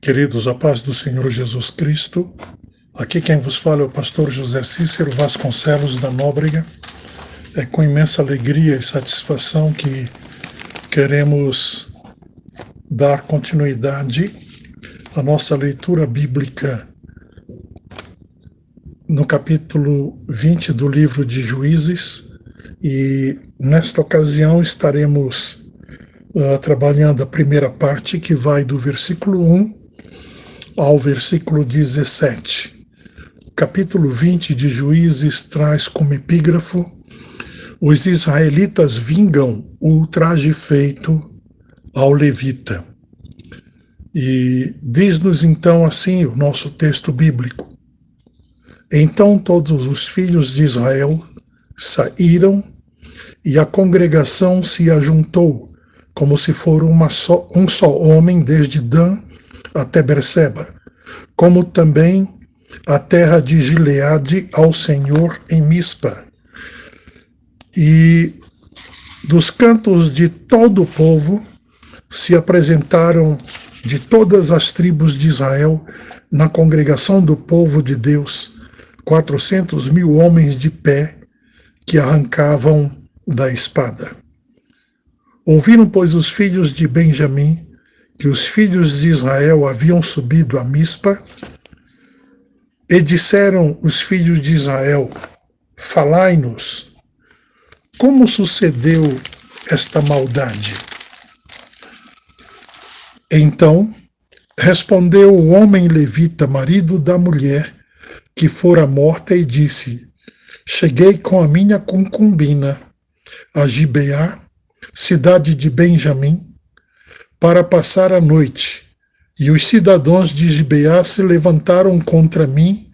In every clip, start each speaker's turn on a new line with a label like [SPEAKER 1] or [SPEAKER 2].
[SPEAKER 1] Queridos, a paz do Senhor Jesus Cristo. Aqui quem vos fala é o pastor José Cícero Vasconcelos da Nóbrega. É com imensa alegria e satisfação que queremos dar continuidade à nossa leitura bíblica no capítulo 20 do livro de Juízes, e nesta ocasião estaremos trabalhando a primeira parte, que vai do versículo 1 ao versículo 17. O capítulo 20 de Juízes traz como epígrafo: os israelitas vingam o ultraje feito ao levita. E diz-nos então assim o nosso texto bíblico: então todos os filhos de Israel saíram, e a congregação se ajuntou, como se for um só homem, desde Dan até Berseba, como também a terra de Gileade ao Senhor em Mispa. E dos cantos de todo o povo se apresentaram de todas as tribos de Israel na congregação do povo de Deus 400.000 homens de pé que arrancavam da espada. Ouviram, pois, os filhos de Benjamim que os filhos de Israel haviam subido a Mispa, e disseram os filhos de Israel: falai-nos, como sucedeu esta maldade? Então respondeu o homem levita, marido da mulher que fora morta, e disse: cheguei com a minha concubina a Gibeá, cidade de Benjamim, para passar a noite, e os cidadãos de Gibeá se levantaram contra mim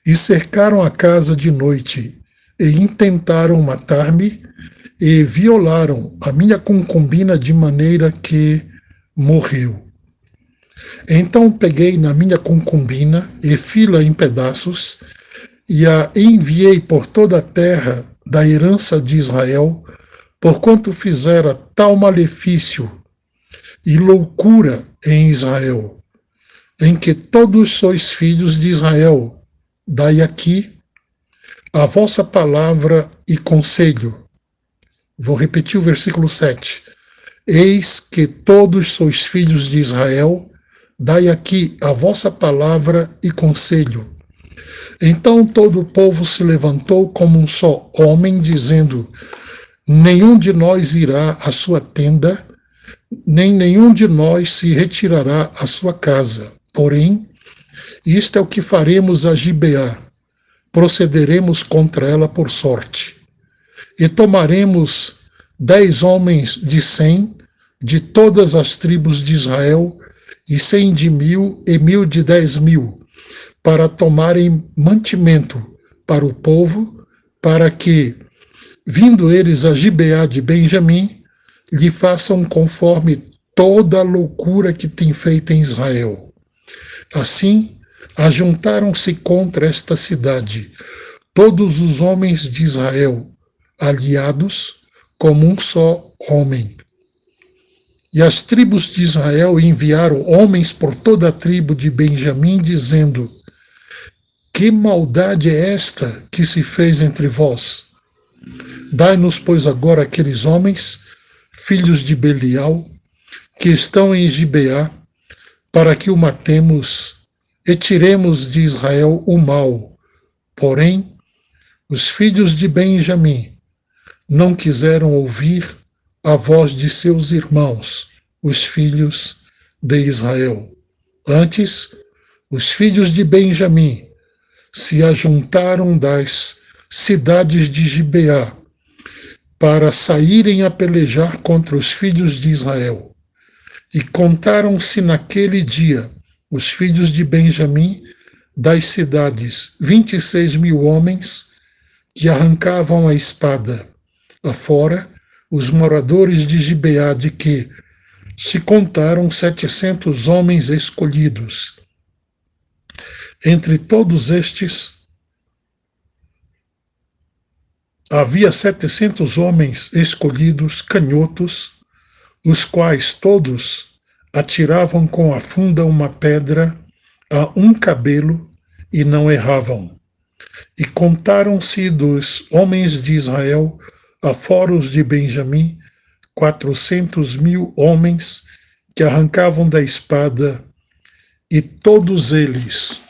[SPEAKER 1] e cercaram a casa de noite, e intentaram matar-me, e violaram a minha concubina de maneira que morreu. Então peguei na minha concubina e fi-la em pedaços, e a enviei por toda a terra da herança de Israel, porquanto fizera tal malefício e loucura em Israel, em que todos sois filhos de Israel. Dai aqui a vossa palavra e conselho. Vou repetir o versículo 7. Eis que todos sois filhos de Israel, dai aqui a vossa palavra e conselho. Então todo o povo se levantou como um só homem, dizendo: nenhum de nós irá à sua tenda, nem nenhum de nós se retirará à sua casa. Porém, isto é o que faremos a Gibeá: procederemos contra ela por sorte. E tomaremos 10 homens de 100 de todas as tribos de Israel, e 100 de 1.000 e 1.000 de 10.000, para tomarem mantimento para o povo, para que, vindo eles a Gibeá de Benjamim, lhe façam conforme toda a loucura que tem feito em Israel. Assim, ajuntaram-se contra esta cidade todos os homens de Israel, aliados como um só homem. E as tribos de Israel enviaram homens por toda a tribo de Benjamim, dizendo: que maldade é esta que se fez entre vós? Dai-nos, pois, agora aqueles homens, filhos de Belial, que estão em Gibeá, para que o matemos e tiremos de Israel o mal. Porém, os filhos de Benjamim não quiseram ouvir a voz de seus irmãos, os filhos de Israel. Antes, os filhos de Benjamim se ajuntaram das cidades de Gibeá para saírem a pelejar contra os filhos de Israel. E contaram-se naquele dia os filhos de Benjamim das cidades 26.000 homens que arrancavam a espada, afora os moradores de Gibeá, de que se contaram 700 homens escolhidos. Entre todos estes havia 700 homens escolhidos, canhotos, os quais todos atiravam com a funda uma pedra a um cabelo e não erravam. E contaram-se dos homens de Israel, afora os de Benjamim, 400.000 homens que arrancavam da espada, e todos eles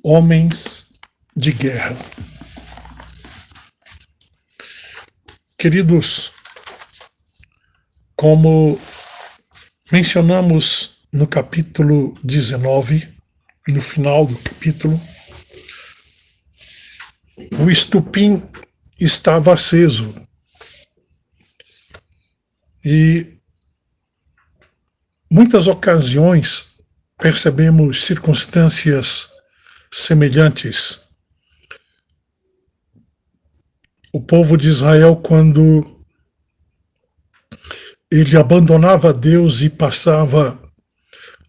[SPEAKER 1] homens de guerra. Queridos, como mencionamos no capítulo 19, no final do capítulo, o estupim estava aceso. E muitas ocasiões percebemos circunstâncias semelhantes. O povo de Israel, quando ele abandonava Deus e passava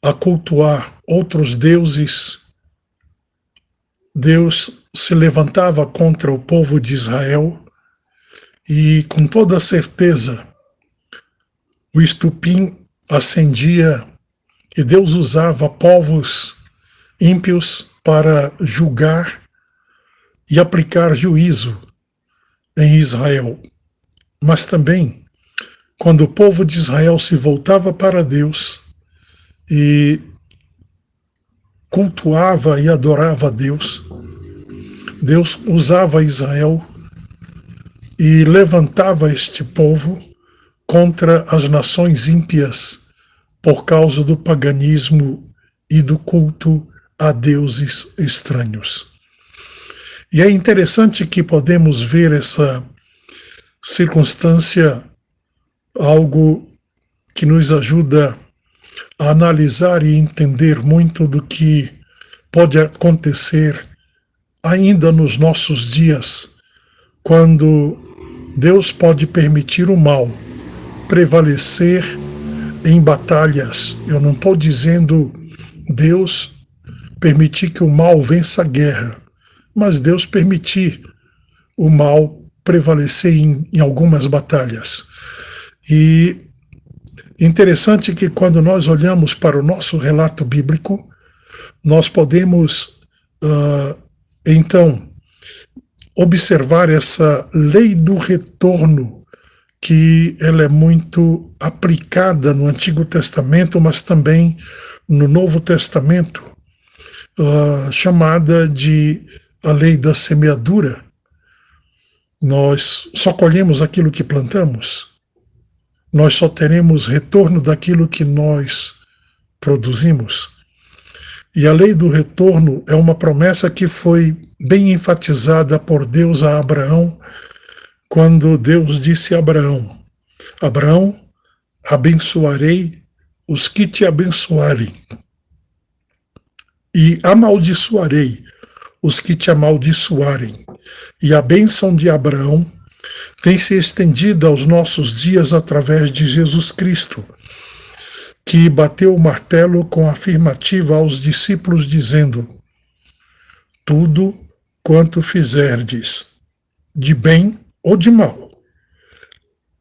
[SPEAKER 1] a cultuar outros deuses, Deus se levantava contra o povo de Israel e, com toda certeza, o estupim acendia e Deus usava povos ímpios para julgar e aplicar juízo em Israel. Mas também, quando o povo de Israel se voltava para Deus e cultuava e adorava a Deus, Deus usava Israel e levantava este povo contra as nações ímpias por causa do paganismo e do culto a deuses estranhos. E é interessante que podemos ver essa circunstância, algo que nos ajuda a analisar e entender muito do que pode acontecer ainda nos nossos dias, quando Deus pode permitir o mal prevalecer em batalhas. Eu não estou dizendo Deus permitir que o mal vença a guerra, mas Deus permitir o mal prevalecer em algumas batalhas. E interessante que quando nós olhamos para o nosso relato bíblico, nós podemos, então, observar essa lei do retorno, que ela é muito aplicada no Antigo Testamento, mas também no Novo Testamento, chamada de a lei da semeadura. Nós só colhemos aquilo que plantamos. Nós só teremos retorno daquilo que nós produzimos. E a lei do retorno é uma promessa que foi bem enfatizada por Deus a Abraão, quando Deus disse a Abraão: Abraão, abençoarei os que te abençoarem, e amaldiçoarei os que te amaldiçoarem. E a bênção de Abraão tem se estendido aos nossos dias através de Jesus Cristo, que bateu o martelo com afirmativa aos discípulos, dizendo: tudo quanto fizerdes, de bem ou de mal,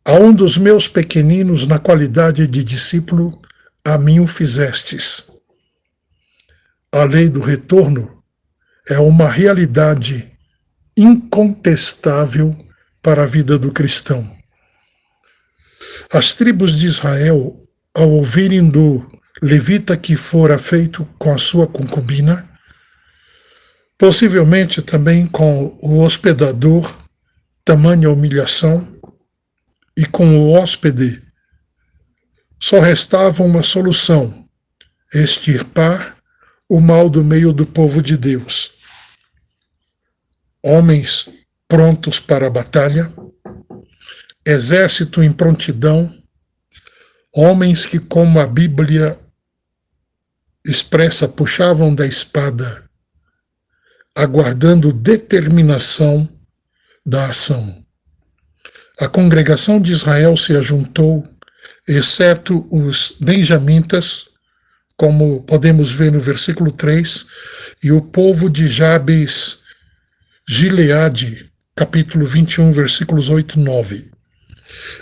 [SPEAKER 1] a um dos meus pequeninos na qualidade de discípulo, a mim o fizestes. A lei do retorno é uma realidade incontestável para a vida do cristão. As tribos de Israel, ao ouvirem do levita que fora feito com a sua concubina, possivelmente também com o hospedador, tamanha humilhação, e com o hóspede, só restava uma solução: extirpar o mal do meio do povo de Deus. Homens prontos para a batalha, exército em prontidão, homens que, como a Bíblia expressa, puxavam da espada, aguardando determinação da ação. A congregação de Israel se ajuntou, exceto os benjamitas, como podemos ver no versículo 3, e o povo de Jabes Gileade, capítulo 21, versículos 8 e 9.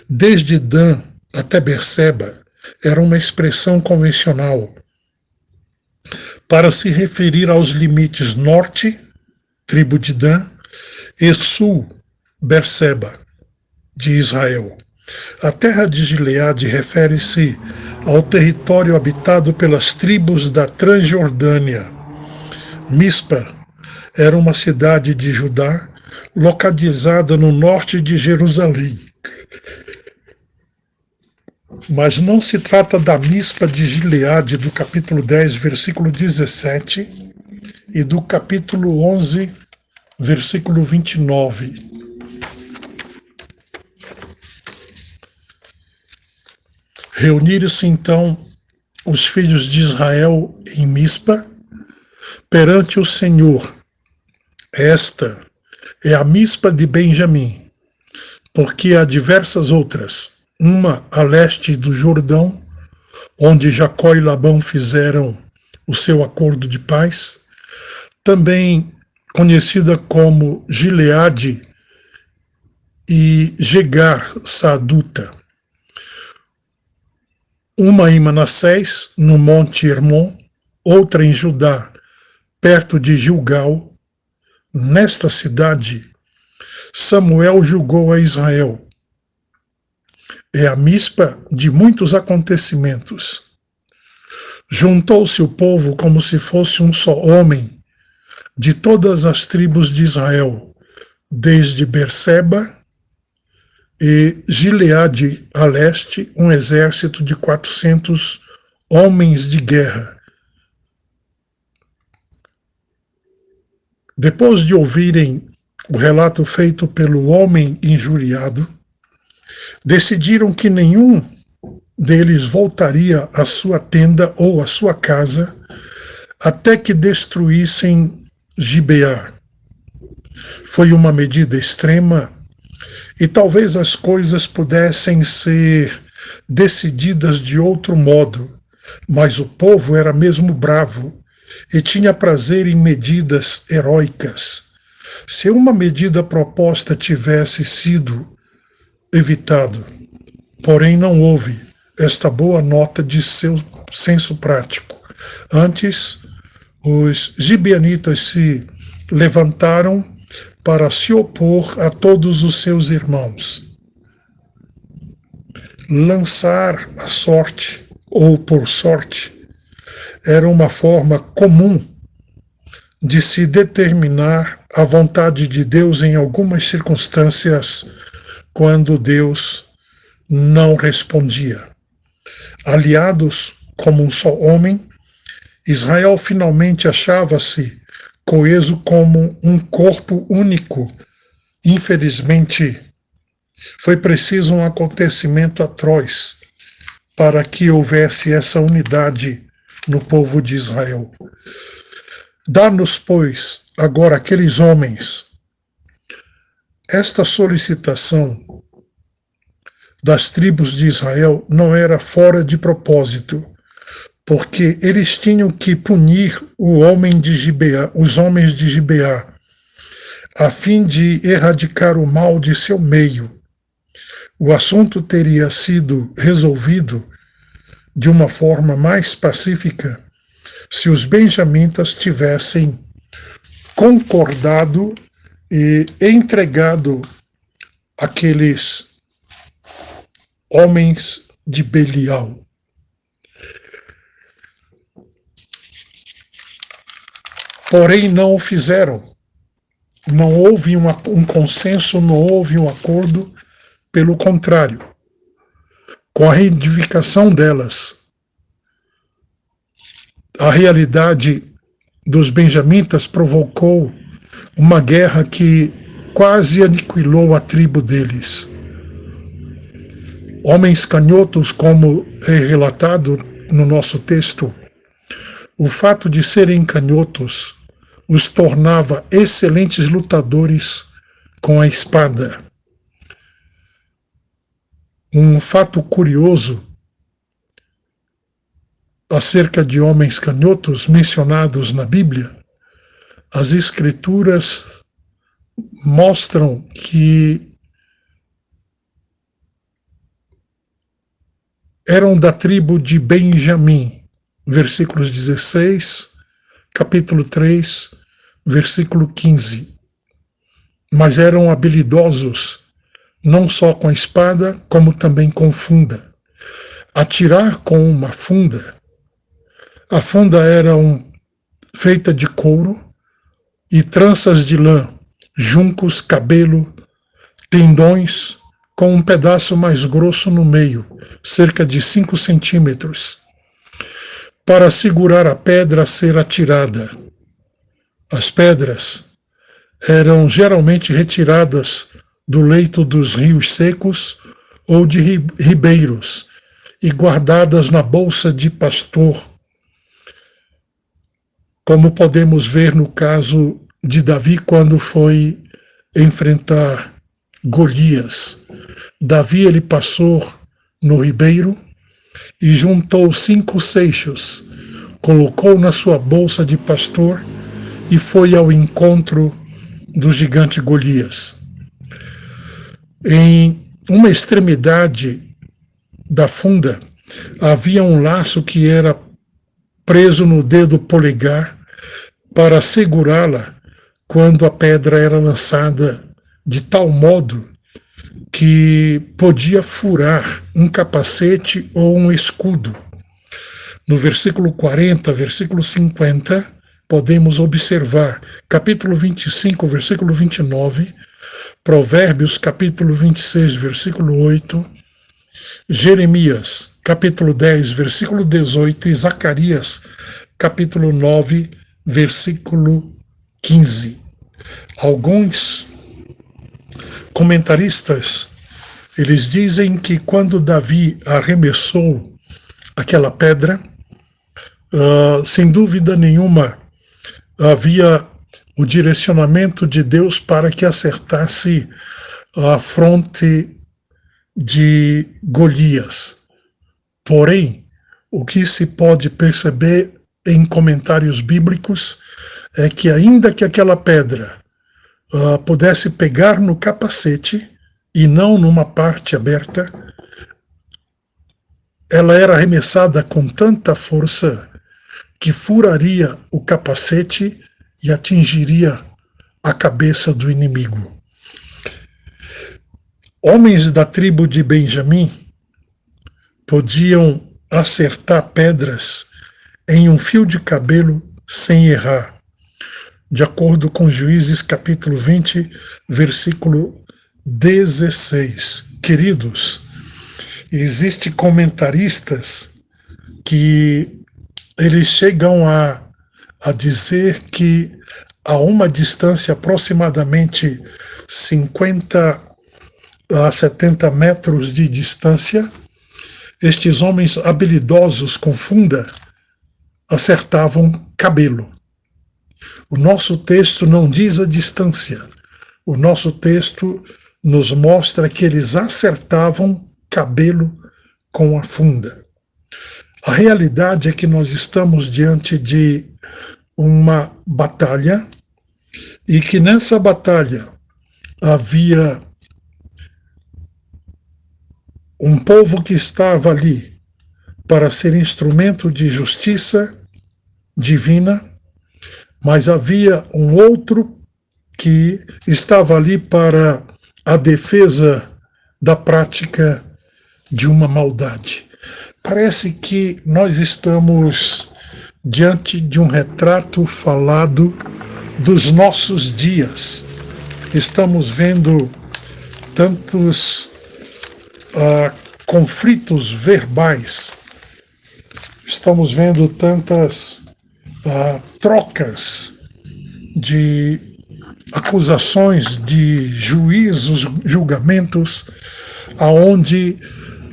[SPEAKER 1] Desde Dan até Berseba, era uma expressão convencional para se referir aos limites norte, tribo de Dan, e sul, Berseba, de Israel. A terra de Gileade refere-se ao território habitado pelas tribos da Transjordânia. Mispa era uma cidade de Judá localizada no norte de Jerusalém. Mas não se trata da Mispa de Gileade do capítulo 10, versículo 17 e do capítulo 11, versículo 29. Reuniram-se então os filhos de Israel em Mispa perante o Senhor. Esta é a Mispa de Benjamim, porque há diversas outras, uma a leste do Jordão, onde Jacó e Labão fizeram o seu acordo de paz, também conhecida como Gileade e Jegar Saaduta, uma em Manassés, no Monte Hermon, outra em Judá, perto de Gilgal. Nesta cidade, Samuel julgou a Israel. É a Mispa de muitos acontecimentos. Juntou-se o povo como se fosse um só homem, de todas as tribos de Israel, desde Berseba e Gileade a leste, um exército de 400 homens de guerra. Depois de ouvirem o relato feito pelo homem injuriado, decidiram que nenhum deles voltaria à sua tenda ou à sua casa até que destruíssem Gibeá. Foi uma medida extrema e talvez as coisas pudessem ser decididas de outro modo, mas o povo era mesmo bravo e tinha prazer em medidas heróicas. Se uma medida proposta tivesse sido evitado, porém não houve esta boa nota de seu senso prático. Antes, os gibeonitas se levantaram para se opor a todos os seus irmãos. Lançar a sorte, ou por sorte, era uma forma comum de se determinar a vontade de Deus em algumas circunstâncias quando Deus não respondia. Aliados como um só homem, Israel finalmente achava-se coeso como um corpo único. Infelizmente, foi preciso um acontecimento atroz para que houvesse essa unidade no povo de Israel. Dá-nos, pois, agora aqueles homens. Esta solicitação das tribos de Israel não era fora de propósito, porque eles tinham que punir o homem de Gibeá, os homens de Gibeá, a fim de erradicar o mal de seu meio. O assunto teria sido resolvido de uma forma mais pacífica se os benjamitas tivessem concordado e entregado aqueles homens de Belial. Porém, não o fizeram. Não houve um consenso, não houve um acordo. Pelo contrário, com a reivindicação delas, a realidade dos benjamitas provocou uma guerra que quase aniquilou a tribo deles. Homens canhotos, como é relatado no nosso texto, o fato de serem canhotos os tornava excelentes lutadores com a espada. Um fato curioso acerca de homens canhotos mencionados na Bíblia, as Escrituras mostram que eram da tribo de Benjamim, versículos 16, capítulo 3, versículo 15. Mas eram habilidosos, não só com a espada, como também com funda. Atirar com uma funda. A funda era feita de couro e tranças de lã, juncos, cabelo, tendões, com um pedaço mais grosso no meio, cerca de 5 centímetros, para segurar a pedra a ser atirada. As pedras eram geralmente retiradas do leito dos rios secos ou de ribeiros e guardadas na bolsa de pastor, como podemos ver no caso de Davi quando foi enfrentar Golias. Davi ele passou no ribeiro e juntou 5 seixos, colocou na sua bolsa de pastor e foi ao encontro do gigante Golias. Em uma extremidade da funda havia um laço que era preso no dedo polegar para segurá-la quando a pedra era lançada de tal modo que podia furar um capacete ou um escudo. No versículo 40, versículo 50, podemos observar, capítulo 25, versículo 29, Provérbios, capítulo 26, versículo 8, Jeremias, capítulo 10, versículo 18 e Zacarias, capítulo 9, versículo 15. Alguns comentaristas, eles dizem que quando Davi arremessou aquela pedra, sem dúvida nenhuma, havia o direcionamento de Deus para que acertasse a fronte de Golias. Porém, o que se pode perceber em comentários bíblicos é que ainda que aquela pedra pudesse pegar no capacete e não numa parte aberta, ela era arremessada com tanta força que furaria o capacete e atingiria a cabeça do inimigo. Homens da tribo de Benjamim podiam acertar pedras em um fio de cabelo sem errar, de acordo com Juízes capítulo 20, versículo 16. Queridos, existem comentaristas que eles chegam a dizer que a uma distância aproximadamente 50 a 70 metros de distância, estes homens habilidosos com funda acertavam cabelo. O nosso texto não diz a distância. O nosso texto nos mostra que eles acertavam cabelo com a funda. A realidade é que nós estamos diante de uma batalha e que nessa batalha havia um povo que estava ali para ser instrumento de justiça divina, mas havia um outro que estava ali para a defesa da prática de uma maldade. Parece que nós estamos diante de um retrato falado dos nossos dias. Estamos vendo tantos conflitos verbais, estamos vendo tantas trocas de acusações, de juízos, julgamentos, aonde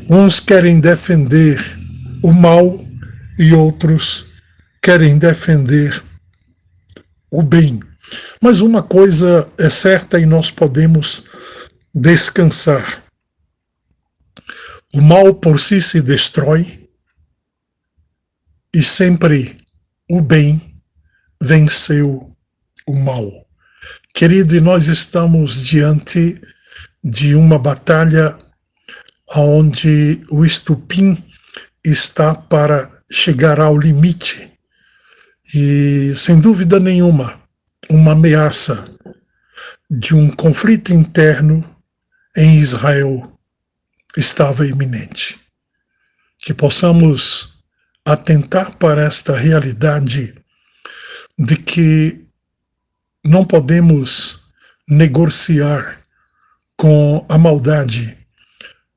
[SPEAKER 1] uns querem defender o mal e outros querem defender o bem. Mas uma coisa é certa e nós podemos descansar. O mal por si se destrói e sempre o bem venceu o mal. Querido, e nós estamos diante de uma batalha onde o estupim está para chegar ao limite e, sem dúvida nenhuma, uma ameaça de um conflito interno em Israel estava iminente. Que possamos atentar para esta realidade de que não podemos negociar com a maldade,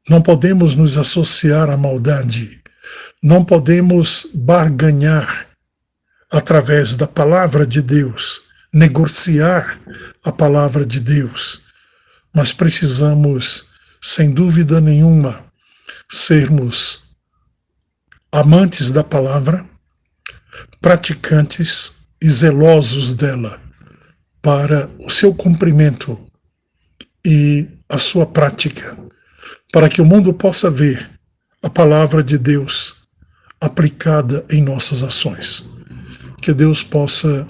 [SPEAKER 1] não podemos nos associar à maldade, não podemos barganhar através da palavra de Deus, negociar a palavra de Deus, mas precisamos, sem dúvida nenhuma, sermos amantes da palavra, praticantes e zelosos dela para o seu cumprimento e a sua prática, para que o mundo possa ver a palavra de Deus aplicada em nossas ações. Que Deus possa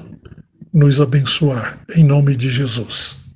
[SPEAKER 1] nos abençoar, em nome de Jesus.